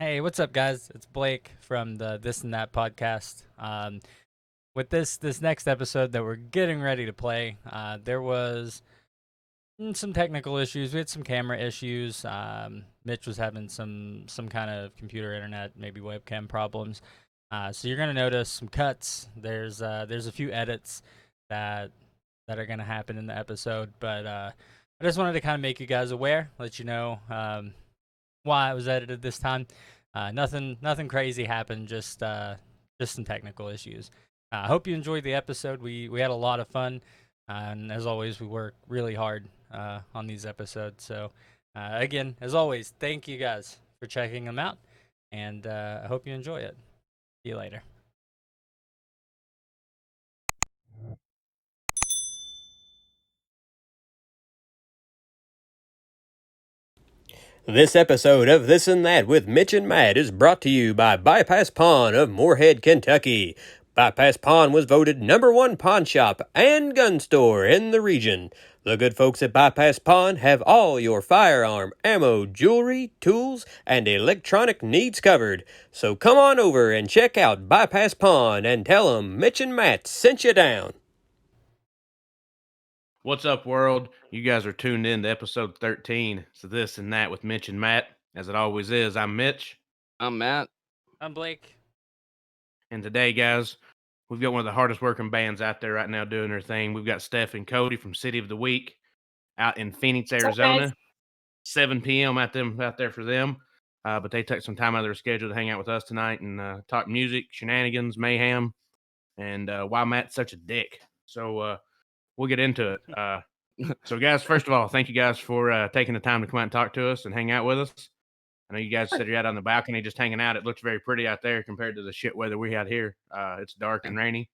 Hey, what's up, guys? It's Blake from the This and That podcast. With this next episode that we're getting ready to play, there was some technical issues. We had some camera issues. Mitch was having some kind of computer internet, maybe webcam problems. So you're gonna notice some cuts. There's a few edits that that are gonna happen in the episode, but I just wanted to kind of make you guys aware, let you know why it was edited this time. Nothing crazy happened. Just some technical issues. I hope you enjoyed the episode. We had a lot of fun, and as always, we work really hard on these episodes. So again, as always, thank you guys for checking them out, and I hope you enjoy it. See you later. This episode of This and That with Mitch and Matt is brought to you by Bypass Pawn of Moorhead, Kentucky. Bypass Pawn was voted #1 pawn shop and gun store in the region. The good folks at Bypass Pawn have all your firearm, ammo, jewelry, tools, and electronic needs covered. So come on over and check out Bypass Pawn and tell them Mitch and Matt sent you down. What's up, world? You guys are tuned in to episode 13. So This and That with Mitch and Matt. As it always is, I'm Mitch. I'm Matt. I'm Blake. And today, guys, we've got one of the hardest working bands out there right now doing their thing. We've got Steph and Cody from City of the Week out in Phoenix, Arizona. 7 p.m. out there for them. But they took some time out of their schedule to hang out with us tonight and talk music, shenanigans, mayhem, and why Matt's such a dick. So we'll get into it. So, guys, first of all, thank you guys for taking the time to come out and talk to us and hang out with us. I know you guys said you're out on the balcony just hanging out. It looks very pretty out there compared to the shit weather we had here. It's dark and rainy.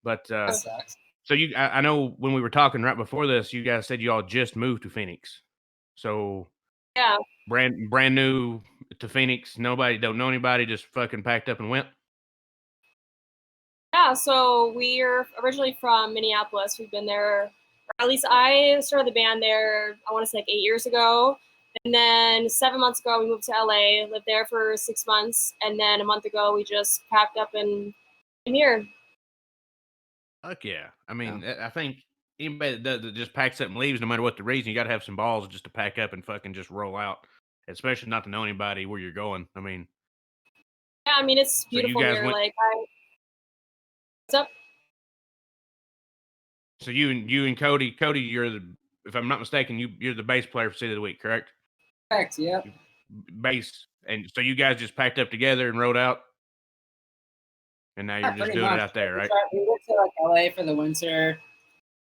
But so I know when we were talking right before this, you guys said you all just moved to Phoenix. So yeah, brand new to Phoenix. Nobody, don't know anybody, just fucking packed up and went. Yeah, so we're originally from Minneapolis. We've been there, or at least I started the band there, I want to say like 8 years ago. And then 7 months ago, we moved to LA, lived there for 6 months. And then a month ago, we just packed up and came here. Fuck yeah. I mean, I think anybody that just packs up and leaves, no matter what the reason, you got to have some balls just to pack up and fucking just roll out, especially not to know anybody where you're going. I mean, yeah, I mean, it's beautiful so here. What's up? So you and Cody, you're if I'm not mistaken, you're the bass player for City of the Week, correct? Correct, yeah. Bass, and so you guys just packed up together and rode out, and now you're just doing it out there, right? We went to LA for the winter.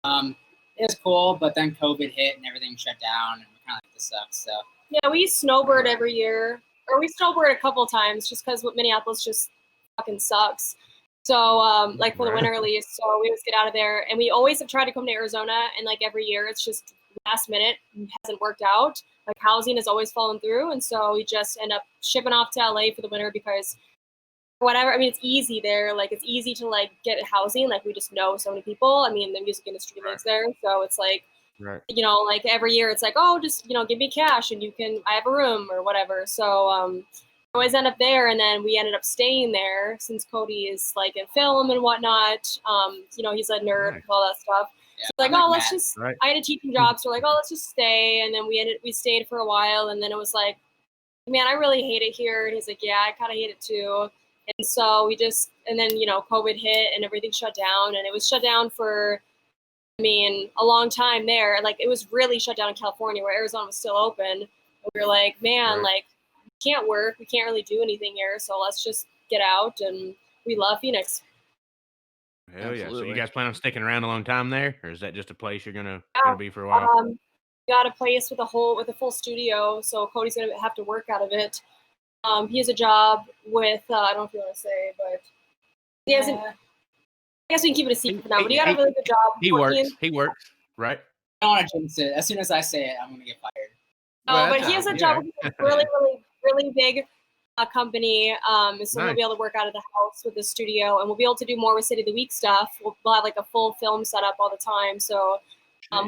It was cool, but then COVID hit and everything shut down, and we kind of like this sucks. So yeah, we snowbird every year, or we snowbird a couple times, just because Minneapolis just fucking sucks. So, like for the winter at least, so we always get out of there, and we always have tried to come to Arizona, and like every year, it's just last minute, hasn't worked out. Like housing has always fallen through, and so we just end up shipping off to LA for the winter because whatever. I mean, it's easy there. Like it's easy to like get housing. Like we just know so many people. I mean, the music industry lives there, so it's like, you know, like every year, it's like, oh, just give me cash and I have a room or whatever. So always end up there, and then we ended up staying there since Cody is like in film and whatnot. He's a nerd with all that stuff. Yeah, so like, let's just. Right. I had a teaching job, so like, let's just stay. And then we stayed for a while, and then it was like, man, I really hate it here. And he's like, yeah, I kind of hate it too. And so and then COVID hit and everything shut down, and it was shut down for, a long time there. Like it was really shut down in California, where Arizona was still open. And we were like, man, like we can't work, we can't really do anything here, so let's just get out. And we love Phoenix. Hell yeah! So you guys plan on sticking around a long time there, or is that just a place you're gonna be for a while? Got a place with a full studio, so Cody's gonna have to work out of it. He has a job with I don't know if you want to say, but he hasn't. I guess we can keep it a secret for now. But he got a really good job. He works, right? I don't want to jinx it. As soon as I say it, I'm gonna get fired. But he has a job with a really, really, really big company. So we'll be able to work out of the house with the studio, and we'll be able to do more with City of the Week stuff. We'll have like a full film setup all the time. So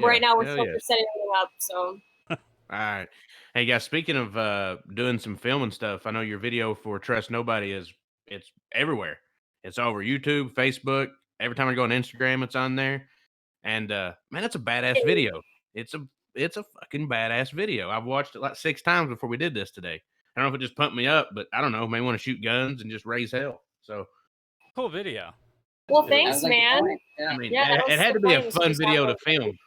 right now we're still setting everything up. So. All right. Hey guys, speaking of doing some filming stuff, I know your video for Trust Nobody it's everywhere. It's all over YouTube, Facebook. Every time I go on Instagram, it's on there. And man, it's a badass video. It's a fucking badass video. I've watched it like 6 times before we did this today. I don't know if it just pumped me up, but I don't know. Maybe want to shoot guns and just raise hell. So Cool video. Well, That thanks, was like the man. point. Yeah. I mean, Yeah, it had to be a was fun just video to awesome. film.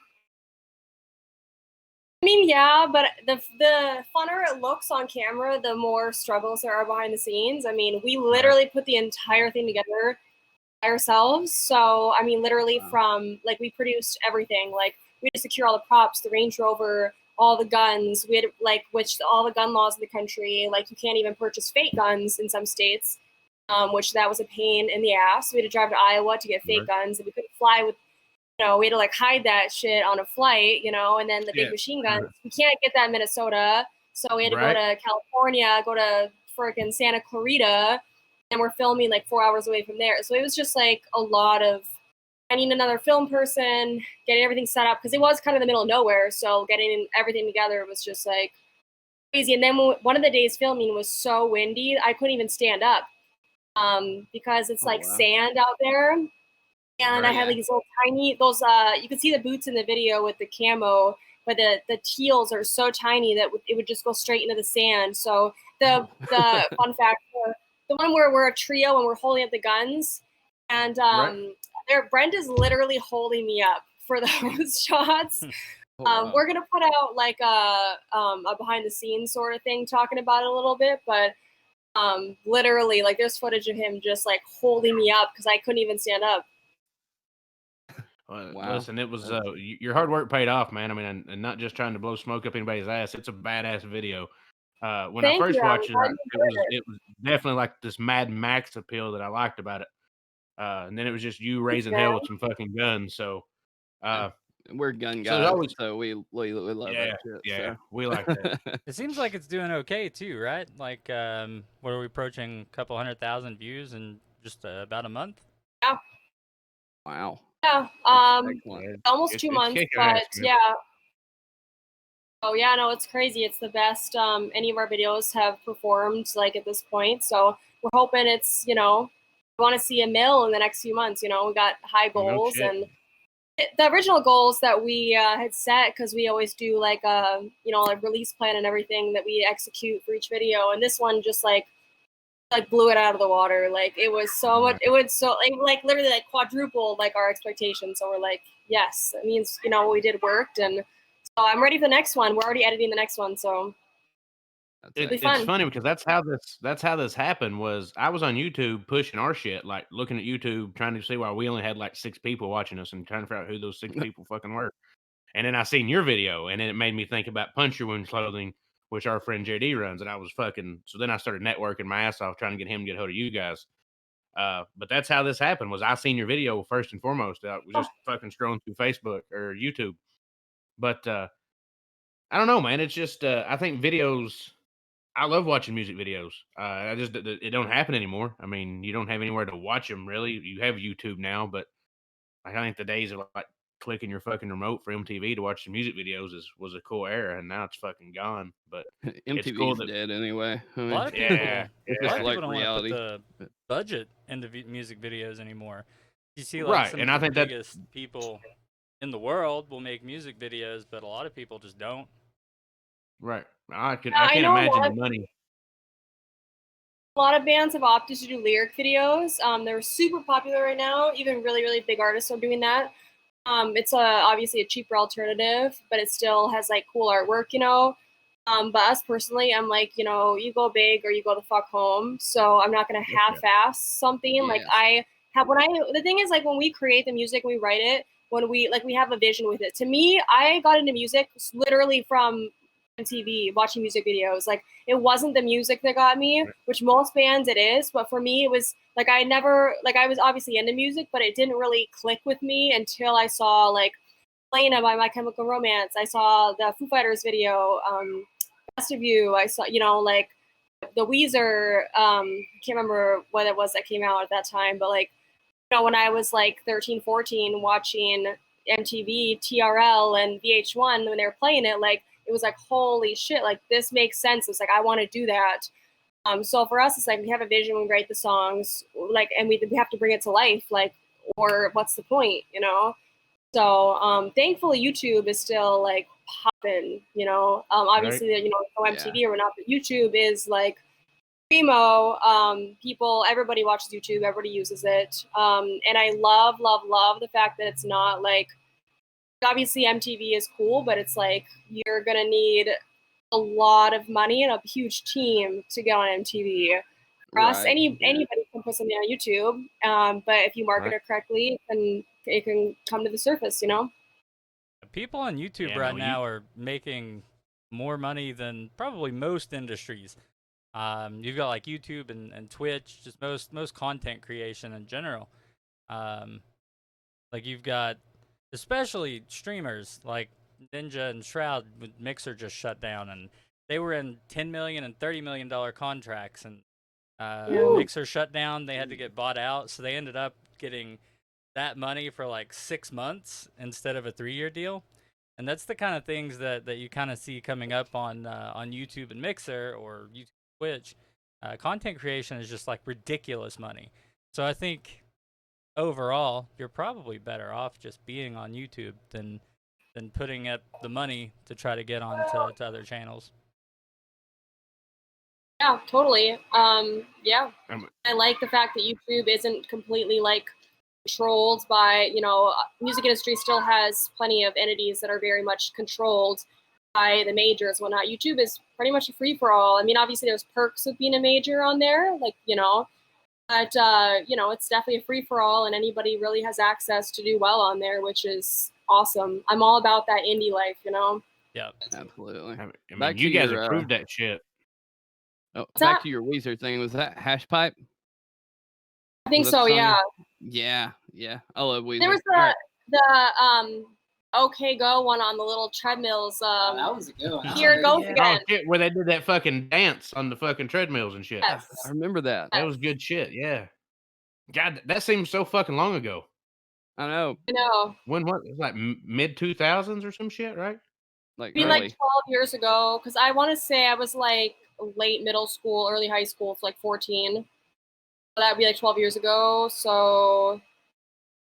I mean, yeah, but the funner it looks on camera, the more struggles there are behind the scenes. I mean, we literally put the entire thing together ourselves. So, I mean, literally from, like, we produced everything. Like, we had to secure all the props, the Range Rover, all the guns. We had, like, all the gun laws in the country. Like, you can't even purchase fake guns in some states, which that was a pain in the ass. We had to drive to Iowa to get fake guns, and we couldn't fly with, we had to, like, hide that shit on a flight, and then the big machine guns. We can't get that in Minnesota. So we had to go to California, go to freaking Santa Clarita, and we're filming like 4 hours away from there. So it was just like a lot of finding another film person, getting everything set up, because it was kind of the middle of nowhere. So getting everything together was just like crazy. And then one of the days filming was so windy, I couldn't even stand up because it's like sand out there. And I had like these little tiny, you could see the boots in the video with the camo, but the teals are so tiny that it would just go straight into the sand. So the fun fact, the one where we're a trio and we're holding up the guns, and Brent is literally holding me up for those shots. We're gonna put out like a behind the scenes sort of thing talking about it a little bit, but literally like there's footage of him just like holding me up because I couldn't even stand up. Listen, it was your hard work paid off, man. I mean, and not just trying to blow smoke up anybody's ass. It's a badass video. When I first watched it was definitely like this Mad Max appeal that I liked about it. And then it was just you raising hell with some fucking guns. So we're gun guys, so we love that shit. Yeah, so. we like that. It seems like it's doing okay too, right? Like, what are we approaching? A couple 100,000 views in just about a month? Yeah. Wow. Yeah. Almost 2 months, but yeah. Oh yeah, no, it's crazy. It's the best any of our videos have performed like at this point. So we're hoping it's, we want to see a mill in the next few months. We got high goals, and the original goals that we had set, because we always do like like release plan and everything that we execute for each video, and this one just like blew it out of the water. Like it was so much. It was so like literally like quadrupled like our expectations. So we're like, yes, it means what we did worked, and so I'm ready for the next one. We're already editing the next one, so it's funny because that's how this happened. Was I was on YouTube pushing our shit, like looking at YouTube, trying to see why we only had like 6 people watching us, and trying to figure out who those 6 people fucking were. And then I seen your video, and then it made me think about Punch Your Wound Clothing, which our friend JD runs, and I was fucking. So then I started networking my ass off, trying to get him to get a hold of you guys. But that's how this happened. Was I seen your video first and foremost? I was just fucking scrolling through Facebook or YouTube. But I don't know, man. It's just I think videos. I love watching music videos. It don't happen anymore. I mean, you don't have anywhere to watch them really. You have YouTube now, but I think the days of like clicking your fucking remote for MTV to watch some music videos was a cool era, and now it's fucking gone. But MTV's cool dead anyway. I mean, a lot of people, it's a lot just of like people don't reality. want to put the budget into music videos anymore. You see, like Right, some and of I the think that- biggest people in the world will make music videos, but a lot of people just don't. Right. I can't imagine the money. A lot of bands have opted to do lyric videos. They're super popular right now. Even really, really big artists are doing that. It's obviously a cheaper alternative, but it still has like cool artwork, But us personally, I'm like, you go big or you go the fuck home. So I'm not gonna half-ass something. Yeah. Like the thing is, like, when we create the music, we write it, when we have a vision with it. To me, I got into music literally from MTV, watching music videos. Like, it wasn't the music that got me, which most bands it is, but for me it was like I was obviously into music, but it didn't really click with me until I saw like Elena by My Chemical Romance. I saw the Foo Fighters video, Best of You. I saw like the Weezer, can't remember what it was that came out at that time, but like when I was like 13, 14, watching MTV, TRL, and VH1 when they were playing it, like it was like, holy shit, like this makes sense. It's like, I want to do that. So for us, it's like we have a vision, we write the songs, like, and we have to bring it to life, like, or what's the point, you know? So thankfully, YouTube is still like popping, you know. Obviously, you know, no MTV or whatnot, but YouTube is like primo. People, everybody watches YouTube, everybody uses it, and I love the fact that it's not like, obviously MTV is cool, but it's like you're gonna need a lot of money and a huge team to get on MTV. For us, anybody can put something on YouTube, but if you market it correctly, then it can come to the surface, you know? People on YouTube right now are making more money than probably most industries. You've got like YouTube and Twitch, just most content creation in general. Like you've got especially streamers like Ninja and Shroud with Mixer just shut down, and they were in $10 million and $30 million contracts, and Mixer shut down. They had to get bought out, so they ended up getting that money for like 6 months instead of a 3-year deal. And that's the kind of things that you kind of see coming up on YouTube and Mixer or YouTube, Twitch. Content creation is just like ridiculous money. So I think overall, you're probably better off just being on YouTube than putting up the money to try to get on to other channels. Yeah, totally. Yeah, I like the fact that YouTube isn't completely like controlled by, you know, music industry still has plenty of entities that are very much controlled by the majors. Well, not YouTube is pretty much a free for all. I mean, obviously there's perks of being a major on there, like, you know, but you know, it's definitely a free for all, and anybody really has access to do well on there, which is awesome. I'm all about that indie life, you know. Yeah, absolutely. I mean, you guys approved that shit. Oh, back to your Weezer thing. Was that Hash Pipe? I think so. Yeah. Yeah. I love Weezer. There was the OK Go one on the little treadmills. That was a good one. Here it goes again. Oh shit, where they did that fucking dance on the fucking treadmills and shit. Yes. I remember that. That was good shit. Yeah. God, that seems so fucking long ago. I know. When what? It was like mid 2000s or some shit, right? Like maybe like 12 years ago, because I want to say I was like late middle school, early high school, so like 14. So that would be like 12 years ago. So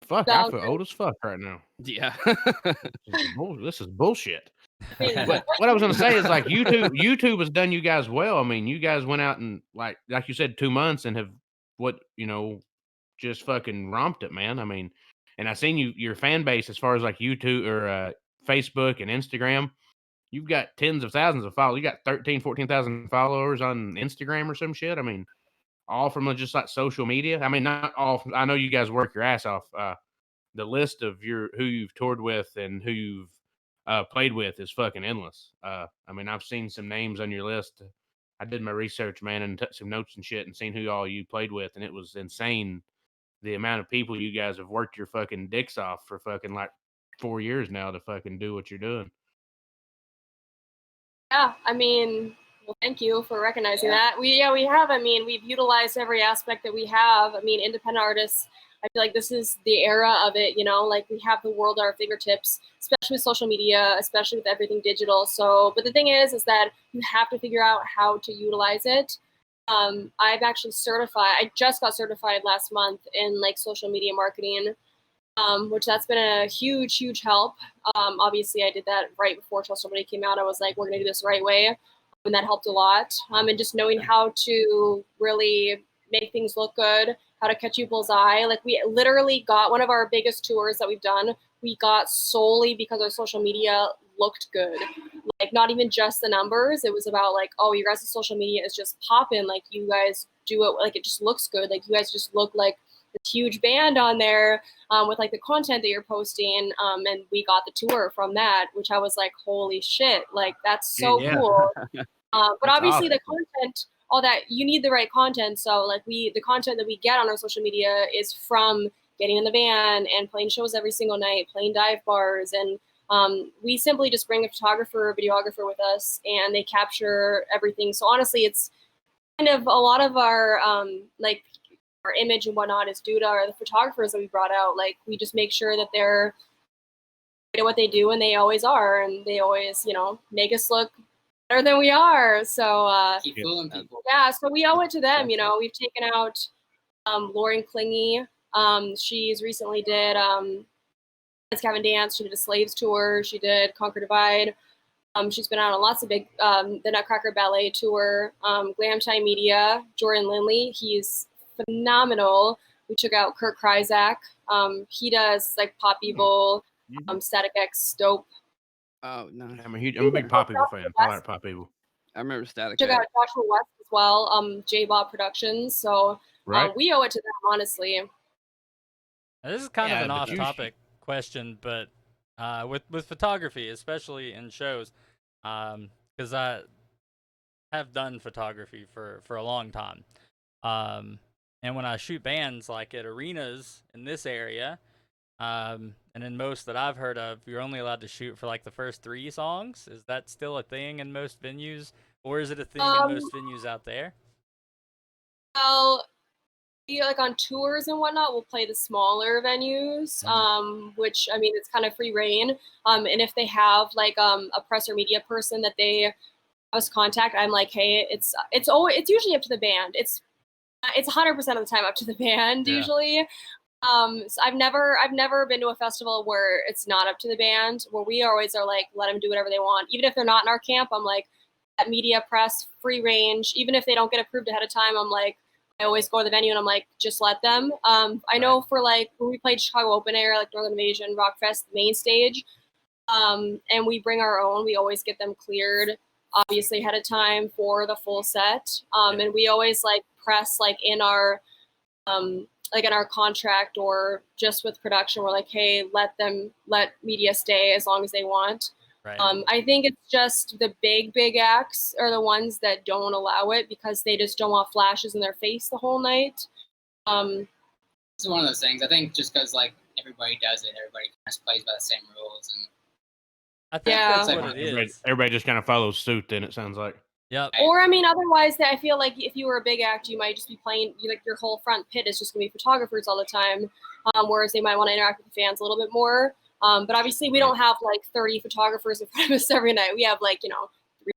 fuck, I feel old as fuck right now. Yeah. This is bullshit. But what I was gonna say is like YouTube has done you guys well. I mean, you guys went out and like you said, 2 months and have just fucking romped it, man. I mean, and I seen your fan base as far as like YouTube or Facebook and Instagram. You've got tens of thousands of followers. You got 14,000 followers on Instagram or some shit. I mean, all from just like social media. I mean, not all. I know you guys work your ass off. The list of who you've toured with and who you've played with is fucking endless. I mean, I've seen some names on your list. I did my research, man, and took some notes and shit and seen who all you played with, and it was insane the amount of people you guys have worked your fucking dicks off for fucking like 4 years now to fucking do what you're doing. Yeah, I mean, well, thank you for recognizing that. We have. I mean, we've utilized every aspect that we have. I mean, independent artists, I feel like this is the era of it, you know, like we have the world at our fingertips, especially with social media, especially with everything digital. So, but the thing is that you have to figure out how to utilize it. I've actually I just got certified last month in like social media marketing, which that's been a huge help. Obviously I did that right before social media came out. I was like, we're gonna do this the right way. And that helped a lot. And just knowing how to really make things look good, how to catch people's eye. Like we literally got one of our biggest tours that we've done. We got solely because our social media looked good. Like not even just the numbers. It was about like, oh, your guys' social media is just popping. Like you guys do it. Like it just looks good. Like you guys just look like this huge band on there with like the content that you're posting. And we got the tour from that, which I was like, holy shit. Like that's so cool. But obviously the content, all that, you need the right content. So like the content that we get on our social media is from getting in the van and playing shows every single night, playing dive bars. And we simply just bring a photographer or videographer with us and they capture everything. So honestly, it's kind of a lot of our like our image and whatnot is due to the photographers that we brought out. Like we just make sure that they're at what they do, and they always are, and they always, make us look better than we are. So keep fooling people. Yeah, so we owe it to them. We've taken out Lauren Klingy. She's recently did Kevin Dance. She did a Slaves tour. She did Conquer Divide. She's been out on lots of big the Nutcracker Ballet tour. Glam Time Media. Jordan Lindley. He's phenomenal. We took out Kurt Kryzak. He does like Pop Evil, Static X, Dope. Oh no, I'm a big Pop Evil fan. I like Pop Evil. I remember Static Took out Joshua West as well. J-Bob Productions. So we owe it to them, honestly. Now, this is kind of an off-topic question, but with photography, especially in shows, because I have done photography for a long time, and when I shoot bands like at arenas in this area, and in most that I've heard of, you're only allowed to shoot for like the first 3 songs. Is that still a thing in most venues, or is it a thing in most venues out there? Well, like on tours and whatnot, we'll play the smaller venues, which I mean, it's kind of free reign. And if they have like a press or media person that they have us contact, I'm like, hey, it's usually up to the band. It's 100% of the time up to the band usually. So I've never been to a festival where it's not up to the band, where we always are like, let them do whatever they want. Even if they're not in our camp, I'm like, at media, press, free range. Even if they don't get approved ahead of time, I'm like, I always go to the venue and I'm like, just let them. I know for like when we played Chicago Open Air, like Northern Invasion, Rockfest, the main stage, and we bring our own, we always get them cleared, obviously ahead of time for the full set. And we always like press like in our contract or just with production, we're like, hey, let media stay as long as they want. Right. I think it's just the big acts are the ones that don't allow it because they just don't want flashes in their face the whole night. It's one of those things. I think just because like everybody does it, everybody kind of plays by the same rules, and I think that's what it is. Everybody just kind of follows suit. Then it sounds like. Yep. Or I mean, otherwise, I feel like if you were a big act, you might just be playing. Like your whole front pit is just gonna be photographers all the time, whereas they might want to interact with the fans a little bit more. But obviously, we don't have like 30 photographers in front of us every night. We have like 3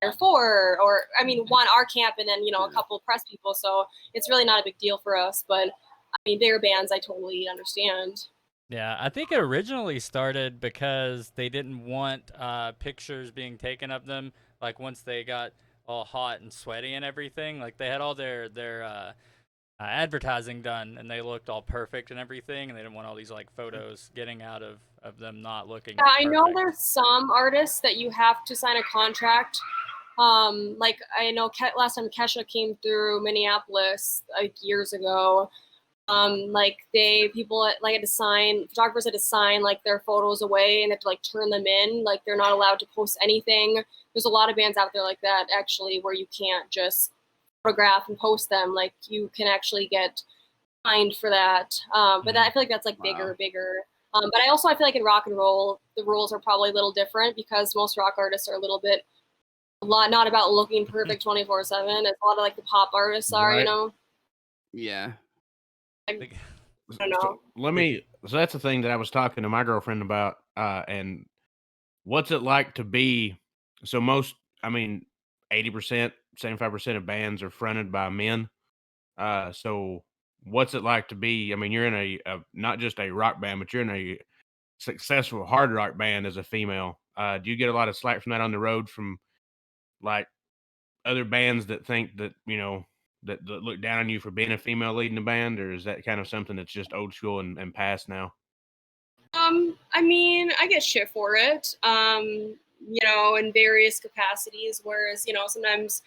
or 4, or I mean, one our camp, and then a couple of press people. So it's really not a big deal for us. But I mean, bigger bands, I totally understand. Yeah, I think it originally started because they didn't want pictures being taken of them. Like once they got all hot and sweaty and everything, like they had all their advertising done and they looked all perfect and everything, and they didn't want all these like photos getting out of them not looking perfect. I know there's some artists that you have to sign a contract. Like I know last time Kesha came through Minneapolis like years ago, like photographers had to sign like their photos away and they have to like turn them in, like they're not allowed to post anything. There's a lot of bands out there like that actually where you can't just photograph and post them, like you can actually get fined for that. But I feel like that's like bigger. But I feel like in rock and roll the rules are probably a little different because most rock artists are a lot not about looking perfect 24/7. It's a lot of like the pop artists are, Yeah. I don't know. So that's the thing that I was talking to my girlfriend about, and what's it like to be, so most, 80%, 75% of bands are fronted by men. So what's it like to be, you're in a not just a rock band, but you're in a successful hard rock band as a female. Do you get a lot of slack from that on the road from like other bands that think that, that look down on you for being a female leading a band, or is that kind of something that's just old school and past now? I mean, I get shit for it, in various capacities, whereas, sometimes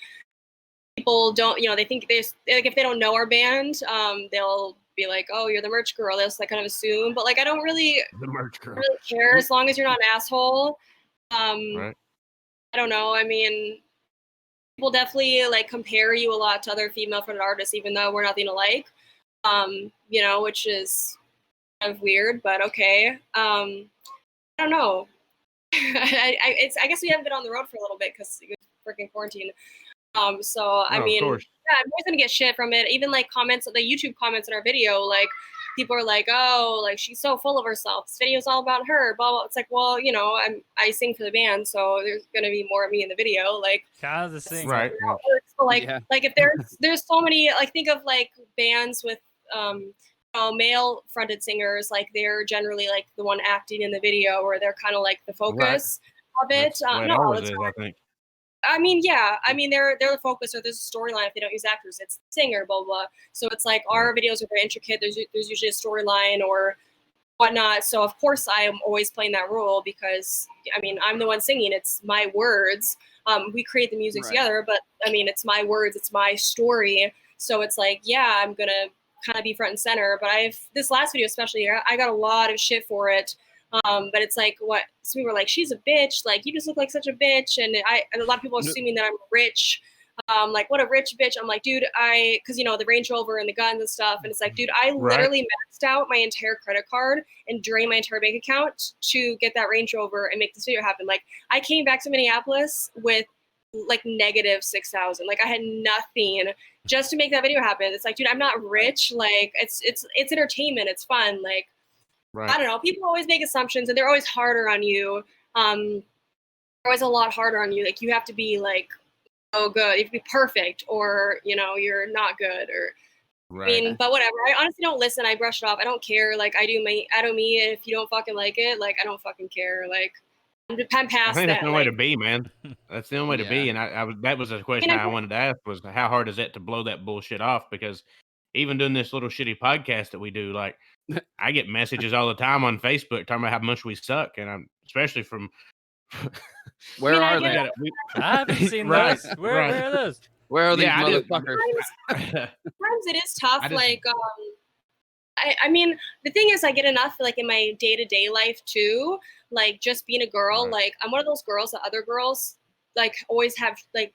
people don't, they think like if they don't know our band, they'll be like, oh, you're the merch girl. They'll like kind of assume, but like I don't really, the merch girl. really care as long as you're not an asshole. Right. I don't know. I mean, people definitely like compare you a lot to other female fronted artists, even though we're nothing alike. Which is kind of weird, but okay. I don't know. I guess we haven't been on the road for a little bit because it was freaking quarantine. So I mean, yeah, I'm always gonna get shit from it. Even like comments, the YouTube comments in our video, like people are like, oh, like she's so full of herself. This video's all about her. Blah blah. It's like, well, you know, I sing for the band, so there's gonna be more of me in the video. Like, kind of the same, right? But like if there's so many, like think of like bands with male fronted singers, like they're generally like the one acting in the video, or they're kind of like the focus of it. No, always is, I think. I mean, yeah. I mean, they're the focus, or there's a storyline. If they don't use actors, it's the singer, blah blah. So it's like our videos are very intricate. There's usually a storyline or whatnot. So of course I am always playing that role because I mean I'm the one singing. It's my words. We create the music together, but I mean it's my words. It's my story. So it's like, yeah, I'm gonna kind of be front and center. But this last video especially, I got a lot of shit for it. But it's like some people were like, she's a bitch, like you just look like such a bitch, and a lot of people are assuming that I'm rich, like what a rich bitch. I'm like, dude, because you know the Range Rover and the guns and stuff, and it's like, dude, I literally maxed out my entire credit card and drained my entire bank account to get that Range Rover and make this video happen. Like I came back to Minneapolis with like negative 6,000, like I had nothing just to make that video happen. It's like, dude, I'm not rich, like it's entertainment, it's fun, like. I don't know. People always make assumptions, and they're always harder on you. They're always a lot harder on you. Like you have to be like, oh, good. You have to be perfect, or you know, you're not good. Or I mean, but whatever. I honestly don't listen. I brush it off. I don't care. Like I do me. And if you don't fucking like it, like I don't fucking care. Like I'm past that. I think that's the only way to be, man. That's the only way to be. And that was a question I wanted to ask was how hard is it to blow that bullshit off? Because even doing this little shitty podcast that we do, like. I get messages all the time on Facebook talking about how much we suck, and I'm especially from. Where are they? I haven't seen those. Where are those? Where are these motherfuckers? Sometimes it is tough. I mean, the thing is, I get enough like in my day-to-day life too. Like just being a girl, like I'm one of those girls that other girls like always have like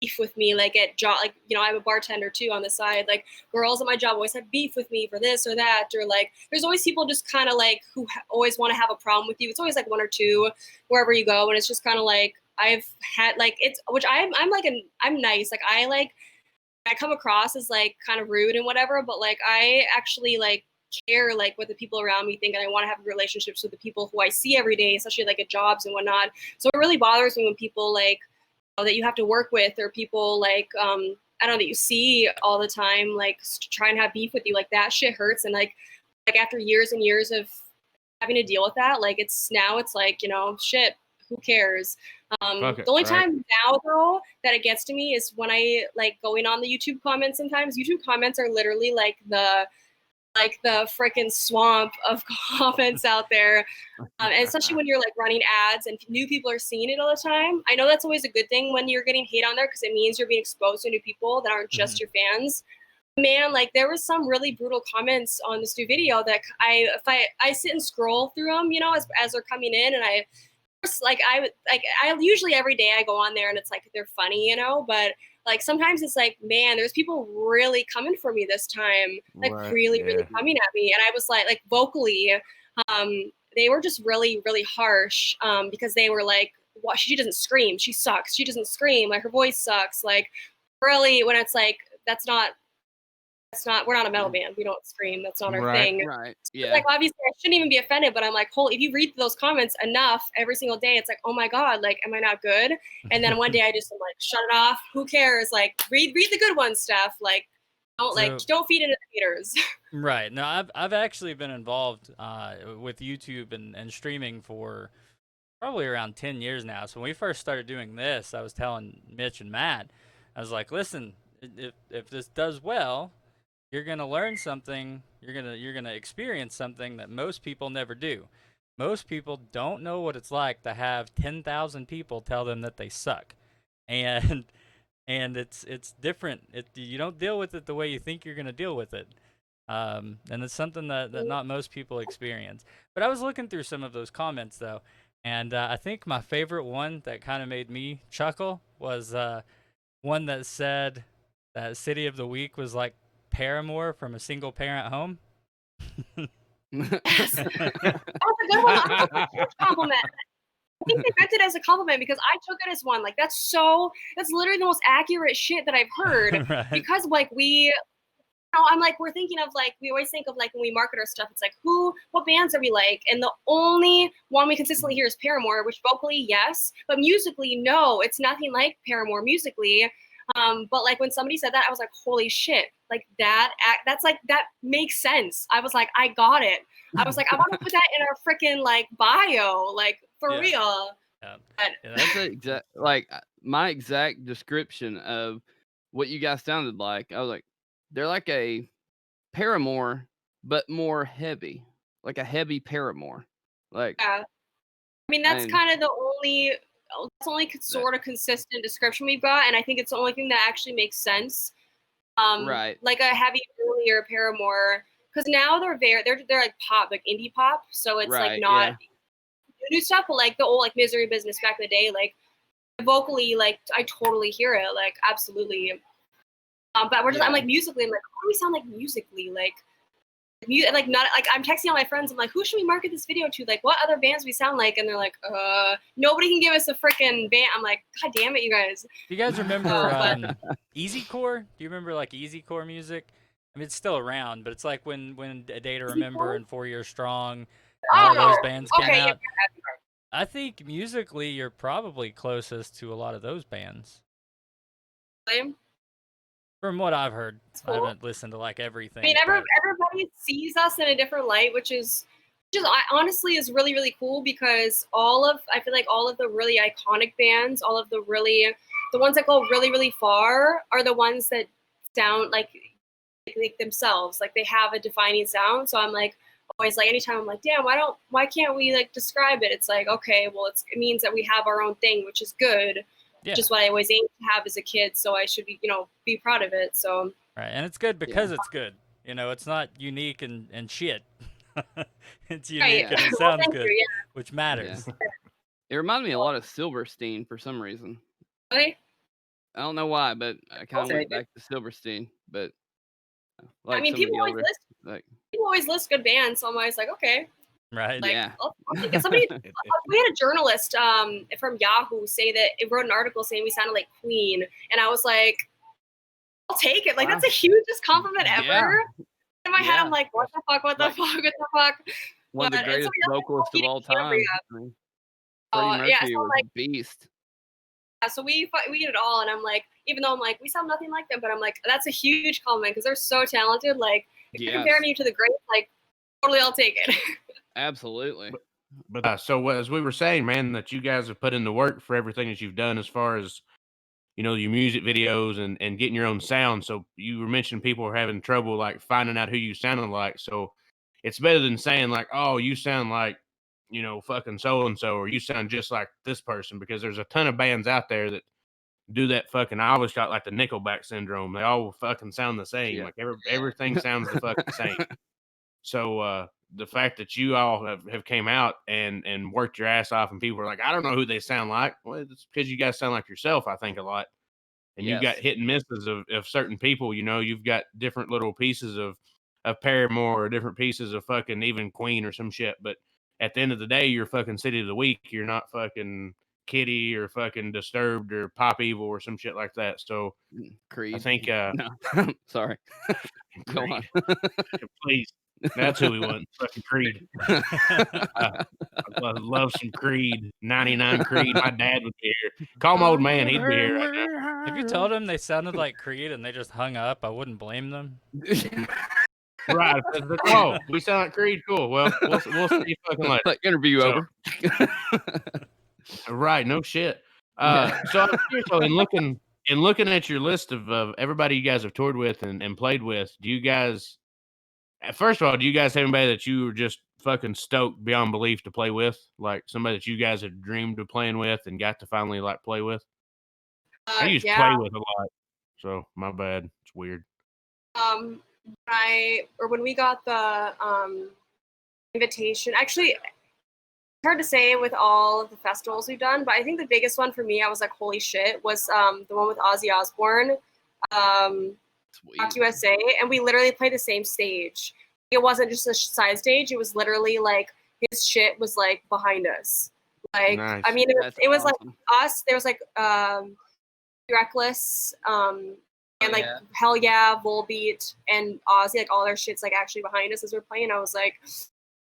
beef with me, like at job, like you know I'm a bartender too on the side. Like girls at my job always have beef with me for this or that, or like there's always people just kind of like who always want to have a problem with you. It's always like one or two wherever you go, and it's just kind of like I've had like it's which I'm nice. Like I come across as like kind of rude and whatever, but like I actually like care like what the people around me think, and I want to have relationships with the people who I see every day, especially like at jobs and whatnot. So it really bothers me when people like that you have to work with, or people like I don't know, that you see all the time like try and have beef with you. Like that shit hurts, and like after years and years of having to deal with that, like it's like, you know, shit, who cares? The only time now though that it gets to me is when I like going on the YouTube comments. Sometimes YouTube comments are literally like the freaking swamp of comments out there, and especially when you're like running ads and new people are seeing it all the time. I know that's always a good thing when you're getting hate on there, because it means you're being exposed to new people that aren't just your fans. Man, like there was some really brutal comments on this new video that I sit and scroll through them, you know, as they're coming in, and I usually every day I go on there and it's like they're funny, you know, but like sometimes it's like, man, there's people really coming for me this time, like really coming at me. And I was like vocally, they were just really, really harsh, because they were like, well, she doesn't scream, she sucks. She doesn't scream, like her voice sucks. Like really, when it's like, we're not a metal band. We don't scream. That's not our thing. Right. Yeah. Like obviously I shouldn't even be offended, but I'm like, if you read those comments enough every single day, it's like, oh my God, like, am I not good? And then one day I just am like, shut it off. Who cares? Like read the good one stuff. Like don't feed into the haters. Right. No, I've actually been involved with YouTube and streaming for probably around 10 years now. So when we first started doing this, I was telling Mitch and Matt, I was like, listen, if this does well, you're gonna learn something. You're gonna experience something that most people never do. Most people don't know what it's like to have 10,000 people tell them that they suck, and it's different. You don't deal with it the way you think you're gonna deal with it, and it's something that not most people experience. But I was looking through some of those comments though, and I think my favorite one that kind of made me chuckle was one that said that City of the Week was like Paramore from a single parent home. That's a good one. That's a compliment. I think they meant it as a compliment because I took it as one. Like that's literally the most accurate shit that I've heard. Right. Because like we I'm like, we're thinking of like, we always think of like when we market our stuff, it's like, what bands are we like? And the only one we consistently hear is Paramore, which vocally, yes, but musically, no, it's nothing like Paramore musically. But like when somebody said that, I was like, holy shit, like that's like, that makes sense. I was like, I got it. I was like, I want to put that in our freaking like bio, like for real. Yeah. That's exact, like my exact description of what you guys sounded like. I was like, they're like a Paramore, but more heavy, like a heavy Paramore. Like, yeah. I mean, that's kind of the only sort of consistent description we've got, and I think it's the only thing that actually makes sense. Right. Like a heavy earlier Paramore, because now they're like pop, like indie pop, so it's like not new stuff, but like the old like Misery Business back in the day, like vocally, like I totally hear it, like absolutely. But we're just, I'm like musically, I'm like, what do we sound like musically, like not like I'm texting all my friends. I'm like, who should we market this video to? Like, what other bands we sound like? And they're like, nobody can give us a freaking band. I'm like, God damn it, you guys. Do you guys remember Easycore? Do you remember like Easycore music? I mean, it's still around, but it's like when A Day to Remember and 4 Years Strong, all those bands came out. I think musically, you're probably closest to a lot of those bands. Same. From what I've heard, cool. I haven't listened to like everything. I mean, everybody sees us in a different light, which honestly is really, really cool, because I feel like all of the really iconic bands, all of the ones that go really, really far are the ones that sound like themselves, like they have a defining sound. So I'm like, always like, anytime I'm like, damn, why can't we like describe it? It's like, okay, well, it means that we have our own thing, which is good. Yeah. Just what I always aimed to have as a kid, so I should be proud of it. So right, and it's good because it's good. It's not unique and shit. It's unique and it sounds good, which matters. Yeah. It reminded me a lot of Silverstein for some reason. Really? I don't know why, but I kind of went back to Silverstein. But like, I mean, people always list good bands, so I'm always like, okay. Right. Like, I'll take it. Somebody, we had a journalist from Yahoo say that it wrote an article saying we sounded like Queen, and I was like, I'll take it. Like, that's the hugest compliment ever. In my head, I'm like, what the fuck? What the fuck? One of the greatest vocalists of all time. Freddie Mercury was a beast. Yeah, so we did it all, and I'm like, even though I'm like, we sound nothing like them, but I'm like, that's a huge compliment because they're so talented. Like, if you're comparing you to the greats, like, totally, I'll take it. Absolutely. But so as we were saying, man, that you guys have put in the work for everything that you've done as far as, your music videos and getting your own sound. So you were mentioning people are having trouble like finding out who you sounded like. So it's better than saying like, oh, you sound like, fucking so-and-so, or you sound just like this person, because there's a ton of bands out there that do that fucking, I always got like the Nickelback syndrome. They all fucking sound the same. Yeah. Like everything sounds the fucking same. So the fact that you all have came out and worked your ass off, and people are like, I don't know who they sound like. Well, it's because you guys sound like yourself, I think, a lot. And you've got hit and misses of certain people. You've got different little pieces of Paramore, or different pieces of fucking even Queen or some shit. But at the end of the day, you're fucking City of the Week. You're not fucking Kitty or fucking Disturbed or Pop Evil or some shit like that. So Creed. I think no. Sorry. Go on. Please. That's who we want. Fucking Creed. I love some Creed. 99 Creed. My dad would be here. Call my old man. He'd be here right now. If you told him they sounded like Creed and they just hung up, I wouldn't blame them. Right. Oh, we sound like Creed. Cool. Well, we'll see you fucking later. Like, interview over. Right. No shit. So I'm curious, in looking at your list of everybody you guys have toured with and played with, do you guys, first of all, do you guys have anybody that you were just fucking stoked beyond belief to play with? Like somebody that you guys had dreamed of playing with and got to finally like play with? I used to play with a lot, so my bad. It's weird. When we got the invitation, actually, it's hard to say with all of the festivals we've done, but I think the biggest one for me, I was like, holy shit, was the one with Ozzy Osbourne, Rock USA, and we literally played the same stage. It wasn't just a side stage; it was literally like his shit was like behind us. Like, nice. I mean, it was awesome. Like us. There was like Reckless, and like Hell Yeah, Volbeat, and Ozzy, like all their shit's like actually behind us as we're playing. I was like,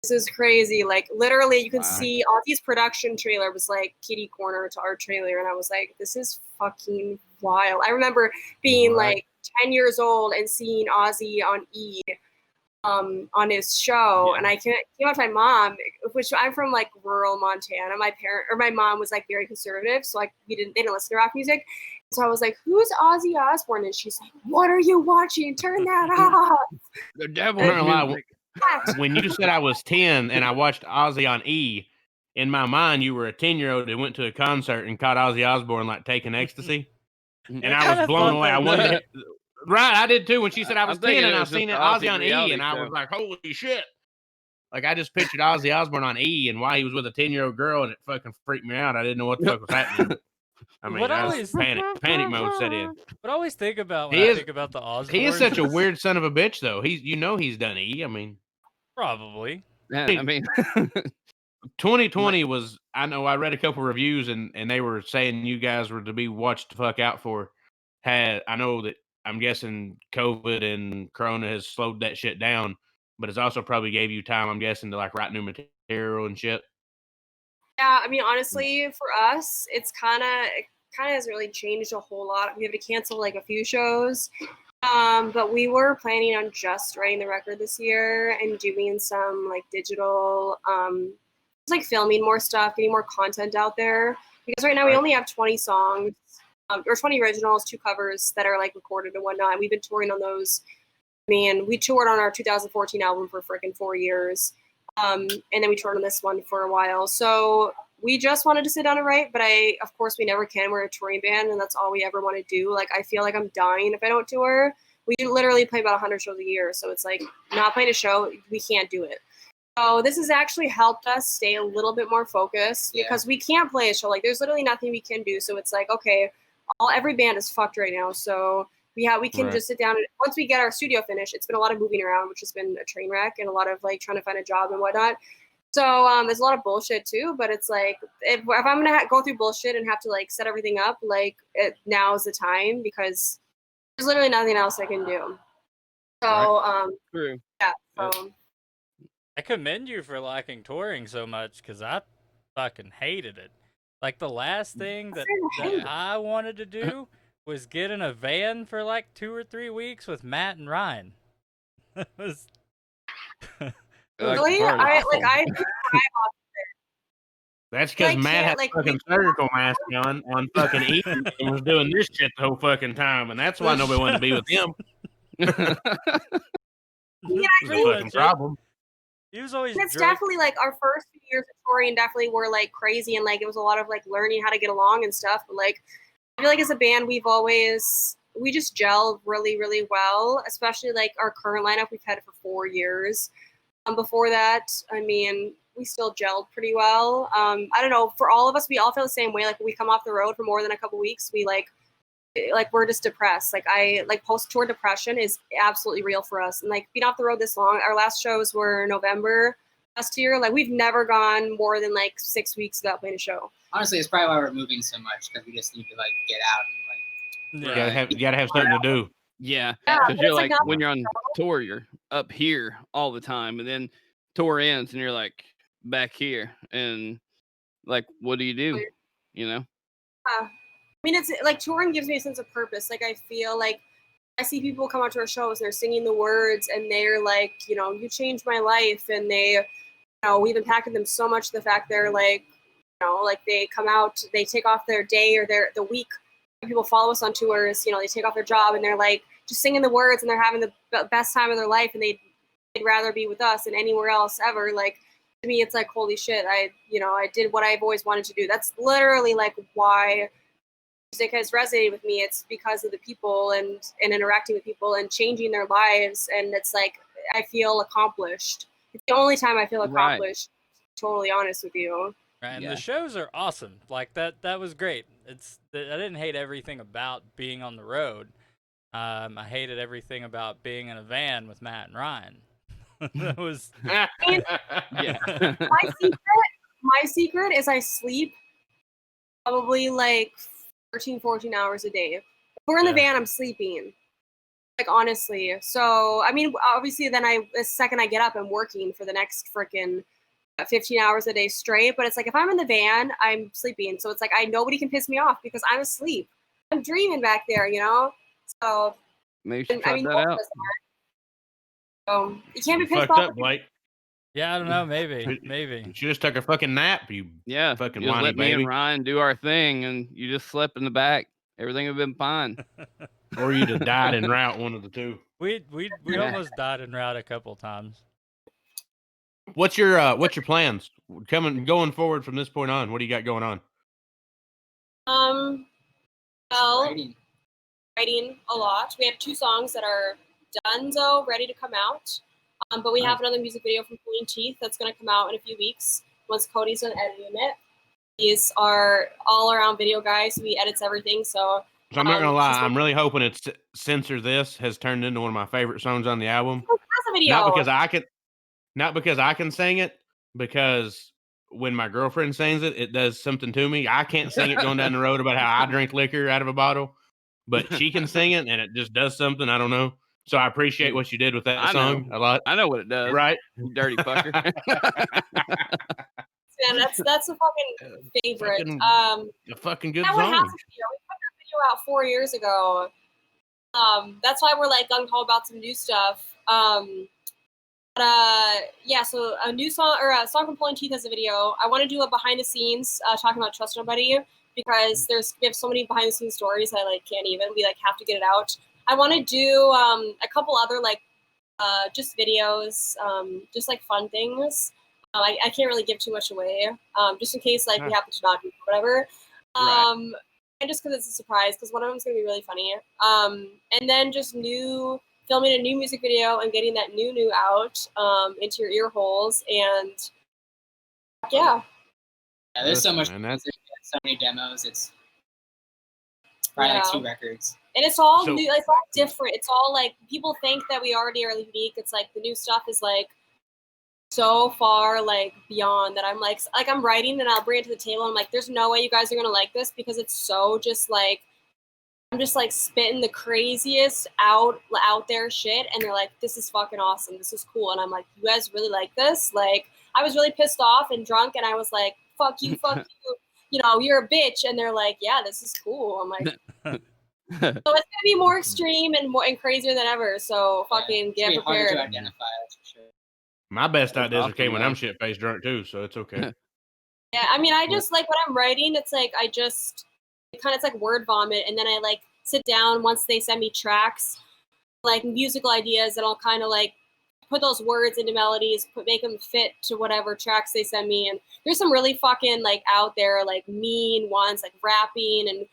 this is crazy. Like literally, you can see Ozzy's production trailer was like kitty corner to our trailer, and I was like, this is fucking wild. I remember being like 10 years old and seeing Ozzy on E. On his show, and I came out to my mom, which I'm from like rural Montana. My mom was like very conservative, so like they didn't listen to rock music. So I was like, "Who's Ozzy Osbourne?" And she's like, "What are you watching? Turn that off." The devil. When you said I was 10 and I watched Ozzy on E, in my mind you were a 10-year-old that went to a concert and caught Ozzy Osbourne like taking ecstasy, and I was blown away. I wanted to. Right, I did too. When she said I was 10 and I seen Ozzy on E, and I was like, holy shit. Like, I just pictured Ozzy Osbourne on E and why he was with a 10-year-old girl, and it fucking freaked me out. I didn't know what the fuck was happening. I mean, panic mode set in. What I always think about when I think about the Osbournes. He is such a weird son of a bitch, though. He's done E. I mean. Probably. Yeah, I mean. 2020 was, I know I read a couple reviews, and they were saying you guys were to be watched the fuck out for. I know that I'm guessing COVID and Corona has slowed that shit down, but it's also probably gave you time, I'm guessing, to like write new material and shit. Yeah, I mean, honestly, for us, it kind of hasn't really changed a whole lot. We have to cancel like a few shows, but we were planning on just writing the record this year and doing some like digital, just like filming more stuff, getting more content out there. Because right now we only have 20 songs. Or 20 originals, 2 covers that are like recorded and whatnot. And we've been touring on those. I mean, we toured on our 2014 album for freaking 4 years. And then we toured on this one for a while. So we just wanted to sit down and write, but of course we never can. We're a touring band and that's all we ever want to do. Like, I feel like I'm dying if I don't tour. We literally play about 100 shows a year. So it's like not playing a show, we can't do it. So this has actually helped us stay a little bit more focused because we can't play a show. Like, there's literally nothing we can do. So it's like, okay, every band is fucked right now, so we can just sit down and once we get our studio finished, it's been a lot of moving around, which has been a train wreck, and a lot of like trying to find a job and whatnot. So there's a lot of bullshit too, but it's like if I'm gonna go through bullshit and have to like set everything up, like now is the time because there's literally nothing else I can do. So True. Yeah. So I commend you for liking touring so much because I fucking hated it. Like, the last thing that I wanted to do was get in a van for like 2 or 3 weeks with Matt and Ryan. It was really, That's because Matt had a fucking surgical mask on fucking E and was doing this shit the whole fucking time, and that's why nobody wanted to be with him. Yeah, It was a fucking problem. He was always. It's definitely like our first few years of touring definitely were like crazy and like it was a lot of like learning how to get along and stuff. But like I feel like as a band we just gel really, really well, especially like our current lineup. We've had it for 4 years. Before that, I mean, we still gelled pretty well. I don't know, for all of us, we all feel the same way. Like when we come off the road for more than a couple weeks, we like we're just depressed. Like post-tour depression is absolutely real for us. And like being off the road this long, our last shows were November last year. Like we've never gone more than like 6 weeks without playing a show. Honestly, it's probably why we're moving so much because we just need to like get out and like. You gotta have something to do. Yeah, because you're like when you're on tour, you're up here all the time, and then tour ends, and you're like back here, and like, what do? You know? I mean, it's like touring gives me a sense of purpose. Like I feel like I see people come out to our shows, they're singing the words, and they're like, you know, you changed my life, and they, you know, we've impacted them so much. The fact they're like, you know, like they come out, they take off their day or the week. People follow us on tours, you know, they take off their job and they're like just singing the words and they're having the best time of their life, and they'd rather be with us than anywhere else ever. Like to me, it's like, holy shit, I did what I've always wanted to do. That's literally like why music has resonated with me. It's because of the people and interacting with people and changing their lives. And it's like, I feel accomplished. It's the only time I feel accomplished, totally honest with you. Right, and the shows are awesome. Like that was great. I didn't hate everything about being on the road. I hated everything about being in a van with Matt and Ryan. That was my secret is I sleep probably like 13, 14 hours a day. If we're in the van, I'm sleeping. Like, honestly. So, I mean, obviously, then the second I get up, I'm working for the next freaking 15 hours a day straight. But it's like, if I'm in the van, I'm sleeping. So it's like, nobody can piss me off because I'm asleep. I'm dreaming back there, you know? So, Maybe you should try that both of out. us are. So, you can't be You pissed fucked off. up, Blake. Yeah, I don't know. Maybe. You should just took a fucking nap, you fucking you just whiny let me baby. and Ryan do our thing, and you just slept in the back. Everything would have been fine. Or you'd have died en route, one of the two. We Yeah. almost died en route a couple times. What's your plans going forward from this point on? What do you got going on? Well, Writing. a lot. We have 2 songs that are done, though, ready to come out. But we have another music video from Pulling Teeth that's going to come out in a few weeks once Cody's done editing it. He's our all-around video guy, so he edits everything. So I'm not gonna lie, I'm really hoping it's Censor This has turned into one of my favorite songs on the album. that's a video. Not because I can sing it, because when my girlfriend sings it, it does something to me. I can't sing it going down the road about how I drink liquor out of a bottle, but she can sing it and it just does something. I don't know. So I appreciate what you did with that song a lot. I know what it does. Right? You dirty fucker. Yeah, that's a fucking favorite. A fucking good song. We put that video out 4 years ago. That's why we're like gung ho about some new stuff. Yeah, so a new song or a song from Pulling Teeth has a video. I want to do a behind the scenes talking about Trust Nobody because we have so many behind the scenes stories I like can't even. We like have to get it out. I want to do a couple other like just videos, just like fun things. I can't really give too much away, just in case like we happen to not do whatever. And just because it's a surprise, because one of them is going to be really funny. And then just filming a new music video and getting that new out into your ear holes. And yeah. There's so much music, so many demos. It's probably like 2 records. And it's all new, it's all different. It's all like people think that we already are unique. It's like the new stuff is like so far like beyond that. I'm like I'm writing and I'll bring it to the table. And I'm like, there's no way you guys are gonna like this because it's so just like I'm just like spitting the craziest out there shit, and they're like, this is fucking awesome, this is cool. And I'm like, you guys really like this? Like I was really pissed off and drunk and I was like, fuck you, you know, you're a bitch. And they're like, yeah, this is cool. I'm like so it's gonna be more extreme and crazier than ever. So fucking get prepared. Hard to identify, that's for sure. My best ideas came when I'm shit faced drunk too, so it's okay. Yeah, I mean, I just like when I'm writing, it's like it's like word vomit, and then I like sit down once they send me tracks, like musical ideas, and I'll kind of like put those words into melodies, make them fit to whatever tracks they send me. And there's some really fucking like out there like mean ones, like rapping and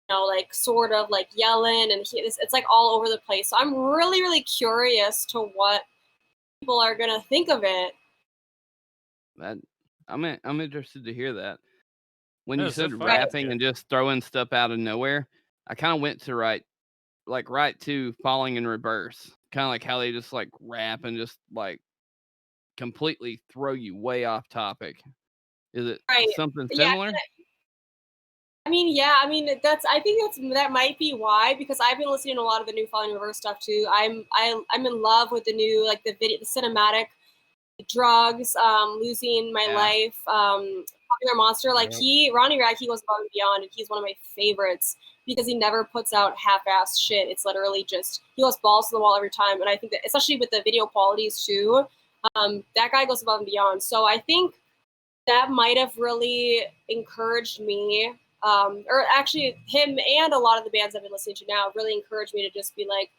like sort of like yelling, and it's like all over the place. So I'm really curious to what people are gonna think of it. I'm interested to hear that. When you so said far, rapping and just throwing stuff out of nowhere, I kind of went to right to Falling in Reverse, kind of like how they just like rap and just like completely throw you way off topic. Is it something similar? I mean, I think that might be why, because I've been listening to a lot of the new Falling in Reverse stuff too. I'm in love with the new like the cinematic drugs, losing my life, Popular Monster. Like Ronnie Radke goes above and beyond, and he's one of my favorites because he never puts out half-assed shit. It's literally just he goes balls to the wall every time, and I think that especially with the video qualities too, that guy goes above and beyond. So I think that might have really encouraged me, or actually him and a lot of the bands I've been listening to now really encouraged me to just be like,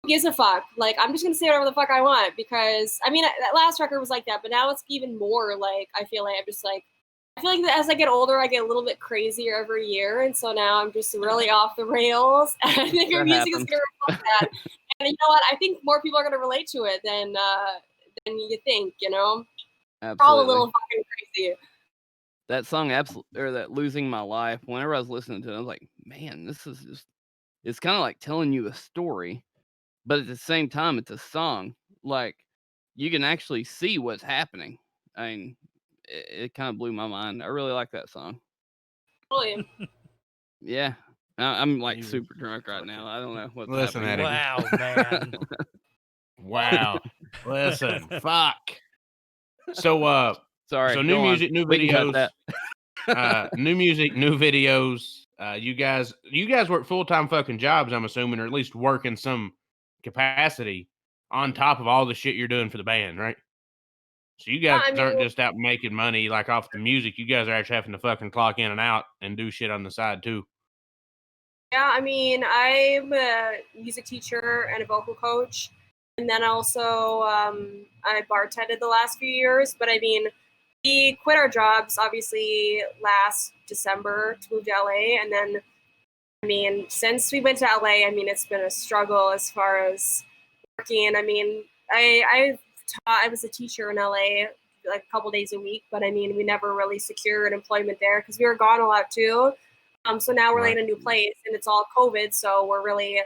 who gives a fuck? Like, I'm just gonna say whatever the fuck I want, because I mean that last record was like that, but now it's even more like I feel like as I get older, I get a little bit crazier every year, and so now I'm just really off the rails. And I think your music is gonna reflect that. And you know what? I think more people are gonna relate to it than you think. You know, Absolutely. we're all a little fucking crazy. That song, or that Losing My Life. Whenever I was listening to it, I was like, man, this is just—it's kind of like telling you a story. But at the same time, it's a song. Like, you can actually see what's happening. I mean, it kind of blew my mind. I really like that song. Really? Yeah. I'm like You super drunk right now. I don't know what's Listen happening. at him. Wow, man. Wow. Listen, fuck. So Sorry. so new go on. music, new We can cut videos. that. New music, new videos. You guys work full-time fucking jobs, I'm assuming, or at least work in some capacity on top of all the shit you're doing for the band, right? So you guys I mean, aren't just out making money like off the music. You guys are actually having to fucking clock in and out and do shit on the side too. yeah, I mean, I'm a music teacher and a vocal coach. And then also, I bartended the last few years. But I mean, we quit our jobs obviously last December to move to LA. And then, I mean, since we went to LA, I mean, it's been a struggle as far as working. I mean, I was a teacher in LA like a couple days a week, but I mean, we never really secured employment there because we were gone a lot too. So now we're like in a new place, and it's all COVID, so we're really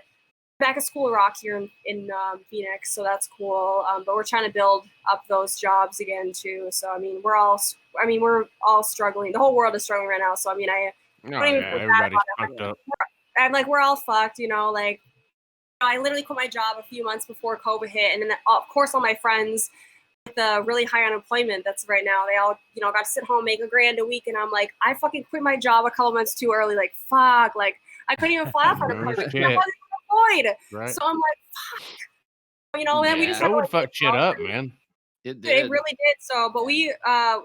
back at School Rock here in Phoenix, so that's cool. But we're trying to build up those jobs again too. So I mean, we're all struggling. The whole world is struggling right now. So I mean, I don't even feel bad Everybody's about fucked up. I'm like, we're all fucked, you know. Like, I literally quit my job a few months before COVID hit, and then of course all my friends with the really high unemployment that's right now, they all got to sit home, make $1,000 a week, and I'm like, I fucking quit my job a couple months too early. Like, fuck, like I couldn't even file for unemployment. I wasn't even employed, Right. so I'm like, fuck, and then we just had to, That would like, fuck shit up, man. It did. it really did. So, but we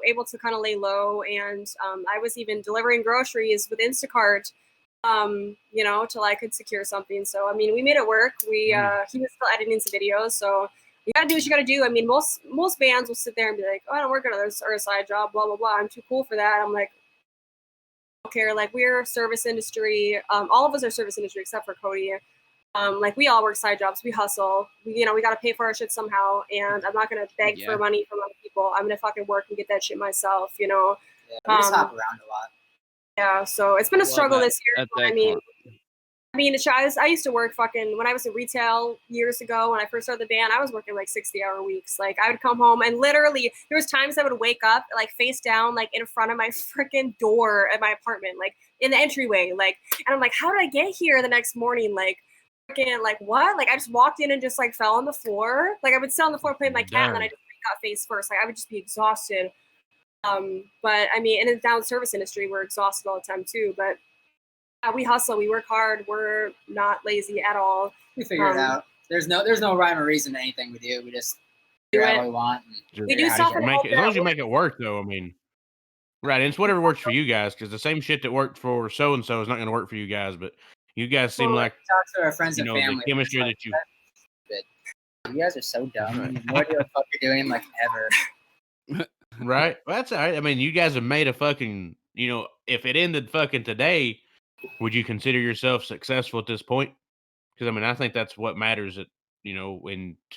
able to kind of lay low, and I was even delivering groceries with Instacart, till I could secure something. So, I mean, we made it work. He was still editing some videos, so you gotta do what you gotta do. I mean, most bands will sit there and be like, "Oh, I don't work on a side job, blah blah blah. I'm too cool for that." I'm like, I don't care. Like, we're service industry. All of us are service industry except for Cody. Like, we all work side jobs. We hustle. We got to pay for our shit somehow. And I'm not going to beg for money from other people. I'm going to fucking work and get that shit myself, Yeah, we just hop around a lot. Yeah, so it's been a struggle this year. That's But I mean, I used to work fucking, when I was in retail years ago, when I first started the band, I was working like 60-hour weeks. Like, I would come home and literally there was times I would wake up like face down, like in front of my freaking door at my apartment, like in the entryway, like, and I'm like, how did I get here the next morning? Like, freaking, like, what? Like, I just walked in and just like fell on the floor. Like, I would sit on the floor playing my cat, and then I just got face first. Like, I would just be exhausted. But I mean, in the down service industry, we're exhausted all the time too. But we hustle, we work hard, we're not lazy at all. We figure it out. There's no rhyme or reason to anything we do. We just do what we want. We do stuff as long as you make it work, though. I mean, right? And it's whatever works for you guys, because the same shit that worked for so and so is not going to work for you guys. But you guys seem like talk to our friends and family. The chemistry that you. You guys are so dumb. You have no idea what the fuck you're doing, like, ever. Right? Well, that's all right. I mean, you guys have made a fucking. If it ended fucking today, would you consider yourself successful at this point? Because I mean, I think that's what matters to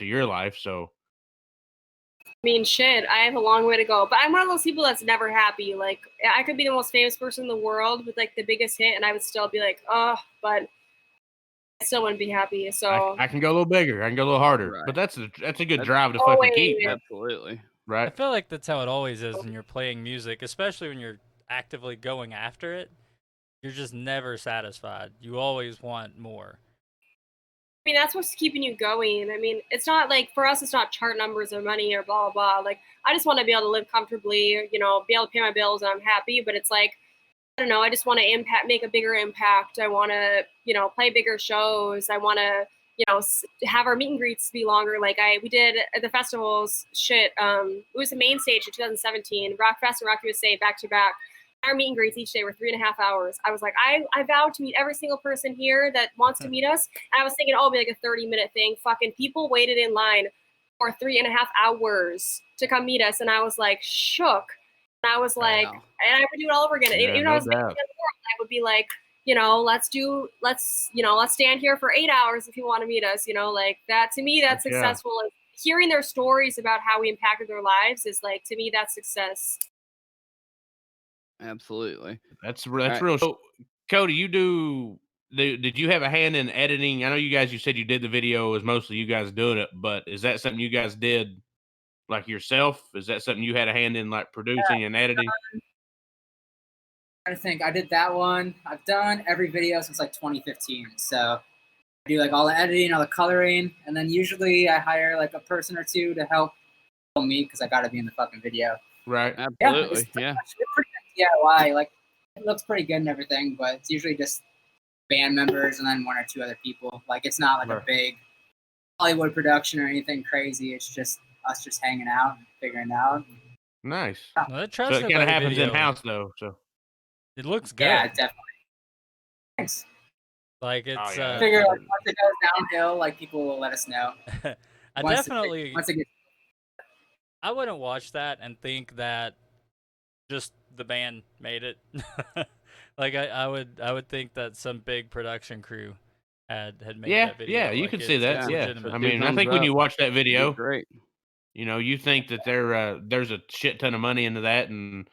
your life. So, I mean, shit, I have a long way to go, but I'm one of those people that's never happy. Like, I could be the most famous person in the world with like the biggest hit, and I would still be like, oh, but I still wouldn't be happy. So I can go a little bigger, I can go a little harder, Right. but that's a good drive to fucking keep. Absolutely. Right. I feel like that's how it always is when you're playing music, especially when you're actively going after it. You're just never satisfied. You always want more. I mean, that's what's keeping you going. I mean, it's not like, for us, it's not chart numbers or money or blah, blah, blah. Like, I just want to be able to live comfortably, be able to pay my bills, and I'm happy. But it's like, I don't know, I just want to make a bigger impact. I want to, play bigger shows. I want to, have our meet and greets be longer. Like, we did at the festivals, it was the main stage in 2017, Rock Fest and Rock USA back to back. Our meet and greets each day were 3.5 hours. I was like, I vowed to meet every single person here that wants to meet us. And I was thinking, it'll be like a 30-minute thing. Fucking people waited in line for 3.5 hours to come meet us. And I was like, shook. And I was like, and I would do it all over again. Yeah, Even if I was making it in the world, I would be like, let's stand here for 8 hours if you want to meet us. Like, that, to me, that's successful. Like, hearing their stories about how we impacted their lives is like, to me, that's success. Absolutely. That's real. So, Cody, did you have a hand in editing? I know you said you did the video. It was mostly you guys doing it, but is that something you guys did like yourself? Is that something you had a hand in, like producing and editing? I think I did that one. I've done every video since like 2015. So I do like all the editing, all the coloring, and then usually I hire like a person or two to help film me because I got to be in the fucking video. Right. Absolutely. Yeah. It's pretty good DIY. Like it looks pretty good and everything, but it's usually just band members and then one or two other people. Like it's not like a big Hollywood production or anything crazy. It's just us just hanging out and figuring it out. Nice. Well, that So Trust it kind of Nobody happens video, in house though. So it looks good. Yeah, definitely. Thanks. Like it's. yeah. I figure like once it goes downhill, like people will let us know. I Once definitely. once it gets I wouldn't watch that and think that just the band made it. Like I would think that some big production crew had made that video. Yeah, you like, could see that. it's Yeah, legitimate. I mean, I think when you watch that video, Great. you know, you think that there's a shit ton of money into that, and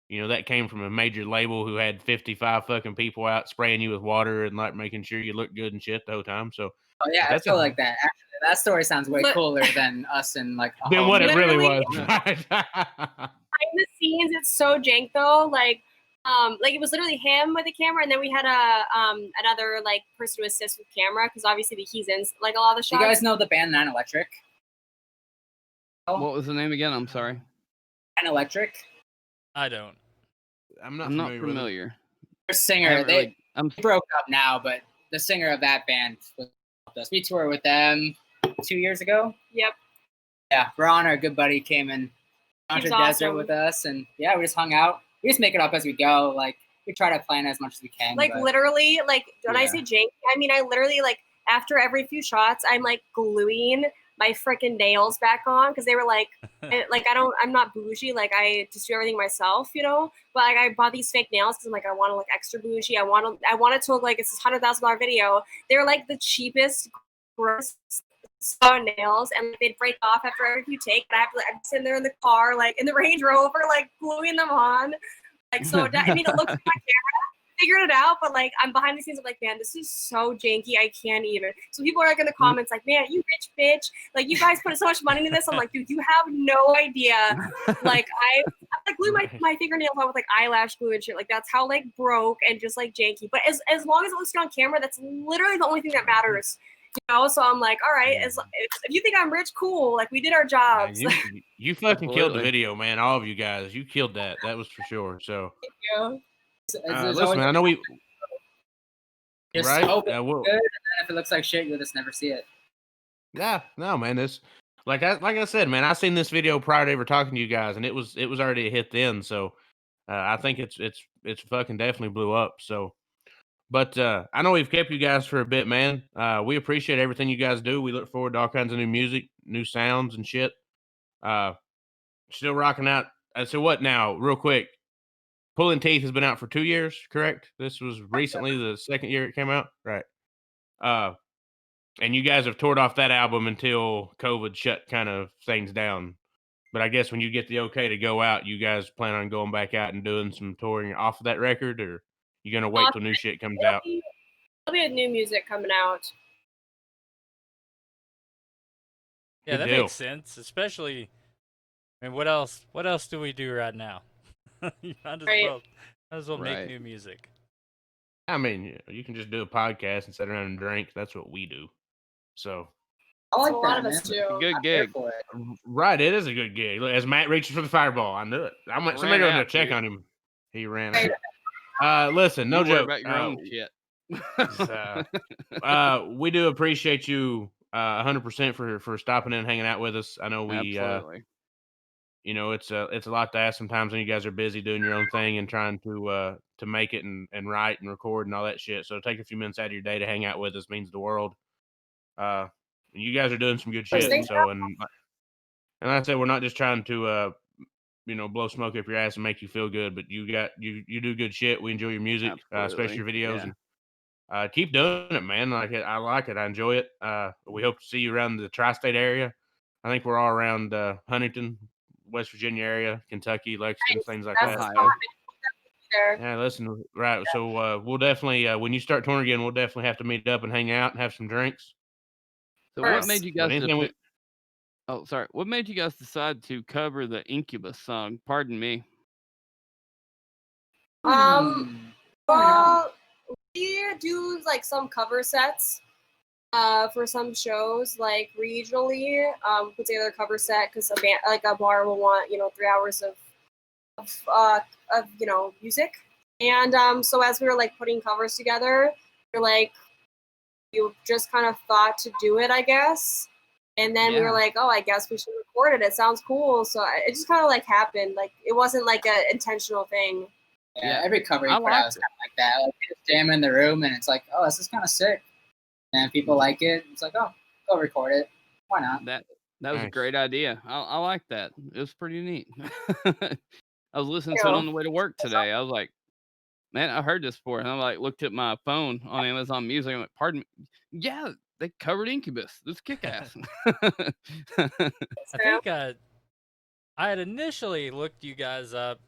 you know that came from a major label who had 55 fucking people out spraying you with water and like making sure you look good and shit the whole time. So oh yeah, I that's feel like that. Actually, that story sounds way cooler than us and like a than whole what it really Literally- was. Behind the scenes, it's so jank though. Like it was literally him with the camera, and then we had another like person to assist with camera because obviously he's in like a lot of the Do shots. you guys know the band 9 Electric? What was the name again? I'm sorry. 9 Electric. I don't. I'm not I'm not familiar with it. familiar. Their singer, they I'm broke up now, but the singer of that band was with us. We toured with them 2 years ago. Yep. Yeah, Ron, our good buddy, came and went to He's the desert awesome. with us, and yeah, we just hung out. We just make it up as we go. Like we try to plan as much as we can. Like but literally, like when I Yeah. say jank, I mean I literally like after every few shots, I'm like gluing my freaking nails back on because they were like, I'm not bougie. Like I just do everything myself, you know. But like I bought these fake nails because I'm like I want to look extra bougie. I want it to look like it's this $100,000 video. They were like the cheapest, gross nails, and they'd break off after every few takes. And I'm sitting there in the car, like in the Range Rover, like gluing them on. Like so, I mean, it looks like my camera figured it out, but like I'm behind the scenes. I'm like, man, this is so janky. I can't even. So people are like in the comments, like, man, you rich bitch. Like you guys put so much money into this. I'm like, dude, you have no idea. Like I like glue my fingernails on with like eyelash glue and shit. Like that's how like broke and just like janky. But as long as it looks good on camera, that's literally the only thing that matters. You know, so I'm like, all right, if you think I'm rich, cool. Like we did our jobs. Man, you fucking killed the Absolutely. video, man. All of you guys, you killed that. That was for sure. So Yeah. listen, man, I know we just right. hope it's Well, good, and then if it looks like shit, you'll just never see it. yeah, no, man. This like I said, man. I seen this video prior to ever talking to you guys, and it was already a hit then. So I think it's fucking definitely blew up. So. But I know we've kept you guys for a bit, man. We appreciate everything you guys do. We look forward to all kinds of new music, new sounds and shit. Still rocking out. So what now? Real quick, Pulling Teeth has been out for 2 years, correct? This was recently the second year it came out, right? And you guys have toured off that album until COVID shut kind of things down. But I guess when you get the okay to go out, you guys plan on going back out and doing some touring off of that record, or you gonna wait till new shit comes out? There'll be new music coming out. Yeah, Good that deal. makes sense. Especially, I mean, what else do we do right now? You might as well make Right. new music. I mean, you can just do a podcast and sit around and drink. That's what we do. So, I like So a that, lot of man. us do. Good I'm here gig. for it. right, it is a good gig. Look, as Matt reaches for the fireball, I knew it. Somebody Ran go out, check dude. on him. He ran out. Listen, no You worry joke. about your own shit. We do appreciate you 100% for stopping in and hanging out with us. I know we Absolutely. you know, it's a lot to ask sometimes when you guys are busy doing your own thing and trying to make it and write and record and all that shit. So take a few minutes out of your day to hang out with us means the world. And you guys are doing some good shit. Thanks. So and like I said, we're not just trying to blow smoke up your ass and make you feel good, but you do good shit. We enjoy your music, especially your videos, and keep doing it, man. I like it. I enjoy it. We hope to see you around the tri-state area. I think we're all around Huntington, West Virginia area, Kentucky, Lexington, things like that. Ohio. There. Yeah, listen, right. So we'll definitely, when you start touring again, we'll definitely have to meet up and hang out and have some drinks. So what First. made you But guys? anything we- Oh, sorry. What made you guys decide to cover the Incubus song? Pardon me. Well, we do like some cover sets for some shows, like regionally. Put together a cover set because a band, like a bar, will want 3 hours of music. And so as we were like putting covers together, we're like, you just kind of thought to do it, I guess. And then we were like, oh, I guess we should record it. It sounds cool. So it just kind of like happened. Like it wasn't like an intentional thing. Yeah, every cover you put out is kind of like that. Like just jamming in the room, and it's like, oh, this is kind of sick. And if people like it, it's like, oh, go record it. Why not? That was a great idea. I like that. It was pretty neat. I was listening to it on the way to work today. I was like, man, I heard this before. And I like looked at my phone on Amazon Music. I'm like, pardon me. Yeah, they covered Incubus. This kick ass. I think I had initially looked you guys up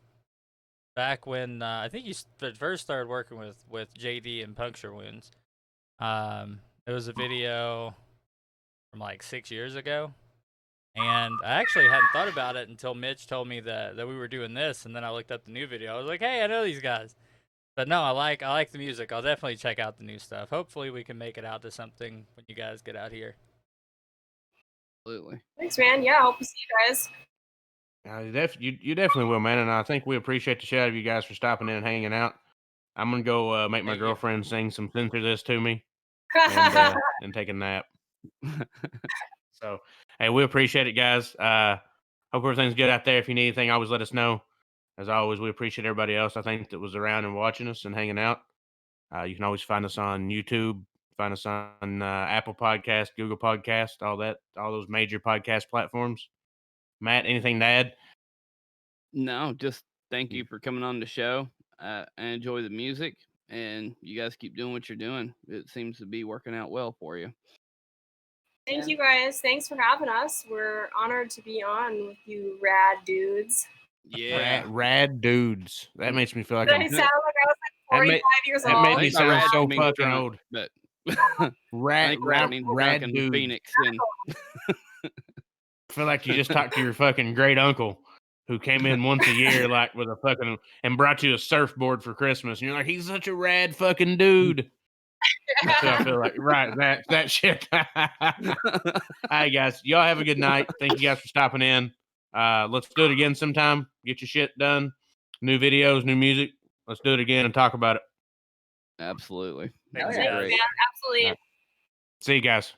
back when I think you first started working with JD and Puncture Wounds. It was a video from like 6 years ago, and I actually hadn't thought about it until Mitch told me that we were doing this, and then I looked up the new video. I was like, hey, I know these guys. But no, I like the music. I'll definitely check out the new stuff. Hopefully we can make it out to something when you guys get out here. Absolutely. Thanks, man. Yeah, I hope to see you guys. You definitely will, man. And I think we appreciate the shit out of you guys for stopping in and hanging out. I'm going to go make my girlfriend sing some Censor This to me and take a nap. So, hey, we appreciate it, guys. Hope everything's good out there. If you need anything, always let us know. As always, we appreciate everybody else, I think, that was around and watching us and hanging out. You can always find us on YouTube, find us on Apple Podcast, Google Podcast, all those major podcast platforms. Matt, anything to add? No, just thank you for coming on the show. I enjoy the music, and you guys keep doing what you're doing. It seems to be working out well for you. Thank you guys. Thanks for having us. We're honored to be on with you rad dudes. Yeah. Rad dudes. That makes me feel like I sound like I was like 45 years old. That made me sound so fucking drunk, old. But Rad dudes. Phoenix. I feel like you just talked to your fucking great uncle who came in once a year, like with a fucking, and brought you a surfboard for Christmas. And you're like, he's such a rad fucking dude. That's what I feel like. Right. That shit. All right, guys. Y'all have a good night. Thank you guys for stopping in. Let's do it again sometime. Get your shit done. New videos, new music. Let's do it again and talk about it. Absolutely. Thanks, man. Absolutely. See you guys.